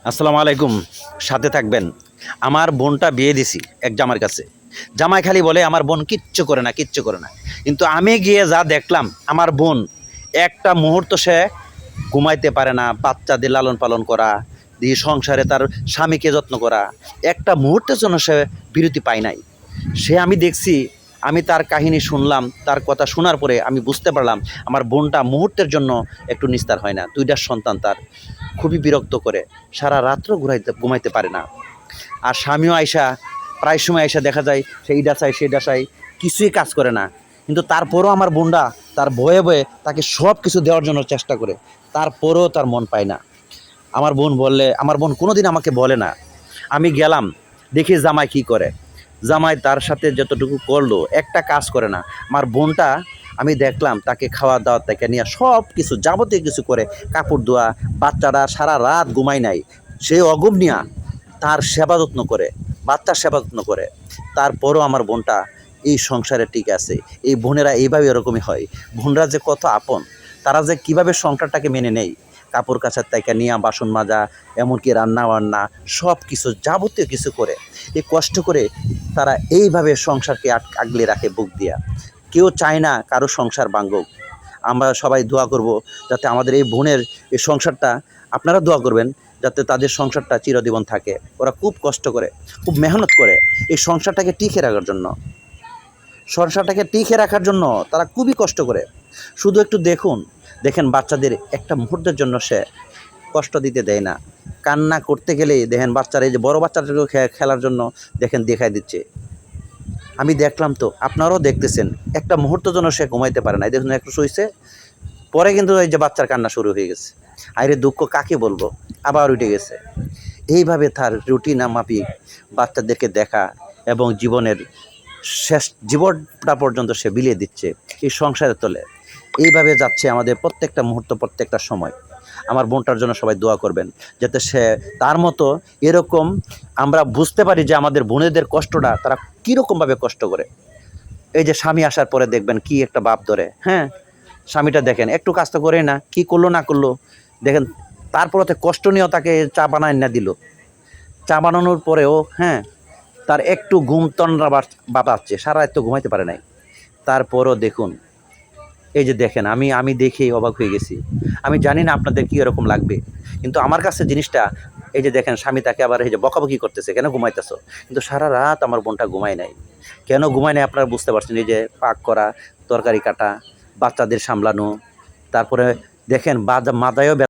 আসসালামু আলাইকুম। সাথে থাকবেন। আমার বোনটা বিয়ে দিছি এক জামার কাছে। জামাই খালি বলে আমার বোন কিচ্ছু করে না, কিচ্ছু করে না। কিন্তু আমি গিয়ে যা দেখলাম আমার বোন একটা মুহূর্ত সে ঘুমাইতে পারে না, বাচ্চাদের লালন পালন করা, দিয়ে সংসারে তার স্বামীকে যত্ন করা, একটা মুহূর্তের জন্য সে বিরতি পায় নাই। সে আমি দেখছি, আমি তার কাহিনী শুনলাম, তার কথা শোনার পরে আমি বুঝতে পারলাম আমার বোনটা মুহূর্তের জন্য একটু নিস্তার হয় না। 2টা সন্তান তার, খুবই বিরক্ত করে, সারা রাত্র ঘুমাইতে পারে না। আর স্বামীও আইসা প্রায় সময় আইসা দেখা যায় সেইটা চাই সেটা চাই, কিছুই কাজ করে না। কিন্তু তারপরও আমার বোনটা তার ভয়ে ভয়ে তাকে সব কিছু দেওয়ার জন্য চেষ্টা করে, তারপরেও তার মন পায় না। আমার বোন কোনোদিন আমাকে বলে না। আমি গেলাম, দেখি জামাই কি করে। জামাই তার সাথে যতটুকু করলো একটা কাজ করে না। আমার বোনটা আমি দেখলাম তাকে খাওয়া দাওয়া থেকে নিয়ে সব কিছু যাবতীয় কিছু করে, কাপড় ধোয়া, বাচ্চারা সারা রাত ঘুমায় নাই, সে অগম্নিয়া তার সেবা যত্ন করে, বাচ্চার সেবা যত্ন করে। তারপরও আমার বোনটা এই সংসারে টিকে আছে। এই বোনেরা এইভাবে এরকমই হয়। বোনরা যে কত আপন, তারা যে কীভাবে সংসারটাকে মেনে নেয়, কাপড় কাচার থেকে নিয়ে বাসন মাজা, এমনকি রান্না বান্না সব কিছু যাবতীয় কিছু করে, এই কষ্ট করে তারা এইভাবে সংসারকে আগলে রাখে বুক দিয়া। কেউ চায় না কারো সংসার ভাঙুক। আমরা সবাই দোয়া করব যাতে আমাদের এই বোনের এই সংসারটা, আপনারা দোয়া করবেন যাতে তাদের সংসারটা চিরজীবন থাকে। ওরা খুব কষ্ট করে, খুব মেহনত করে এই সংসারটাকে টিকে রাখার জন্য তারা খুবই কষ্ট করে। শুধু একটু দেখেন বাচ্চাদের একটা মুহূর্তের জন্য সে কষ্ট দিতে দেয় না। কান্না করতে গেলেই দেখেন বাচ্চারা, এই যে বড় বাচ্চাটাকে খেলার জন্য দেখেন দেখাই দিচ্ছে। আমি দেখলাম, তো আপনারাও দেখতেছেন, একটা মুহূর্তের জন্য সে ঘুমাইতে পারে না। এই দেখুন একটু শুইছে, পরে কিন্তু এই যে বাচ্চার কান্না শুরু হয়ে গেছে। আরে দুঃখ কাকে বলবো, আবার উঠে গেছে। এইভাবে তার রুটিন মাফিক বাচ্চাদেরকে দেখা এবং জীবনটা পর্যন্ত সে বিলিয়ে দিচ্ছে এই সংসারের তলে। এইভাবে যাচ্ছে আমাদের প্রত্যেকটা মুহূর্ত, প্রত্যেকটা সময়। আমার বোনটার জন্য সবাই দোয়া করবেন যাতে সে তার মতো এরকম আমরা বুঝতে পারি যে আমাদের বোনেদের কষ্টটা তারা কীরকমভাবে কষ্ট করে। এই যে স্বামী আসার পরে দেখবেন কি একটা বাপ ধরে, হ্যাঁ, স্বামীটা দেখেন একটু কাজ তো করে না, কি করলো না করলো দেখেন। তারপরে কষ্ট নিয়েও তাকে চা বানায় না দিল। চা বানানোর পরেও, হ্যাঁ, তার একটু ঘুম তন্দ্রা বাতাচ্ছে, সারা রাত তো ঘুমাইতে পারে নাই। তারপরও দেখুন, এই যে দেখেন, আমি দেখেই অবাক হয়ে গেছি। আমি জানি না আপনাদের কী এরকম লাগবে, কিন্তু আমার কাছে জিনিসটা, এই যে দেখেন স্বামী তাকে আবার এই যে বকাবকি করতেছে, কেন ঘুমাইতেছো? কিন্তু সারা রাত আমার বোনটা ঘুমায় নাই। কেন ঘুমায় নাই আপনারা বুঝতে পারছেন। এই যে পাক করা, তরকারি কাটা, বাচ্চাদের সামলানো, তারপরে দেখেন মাদায়ও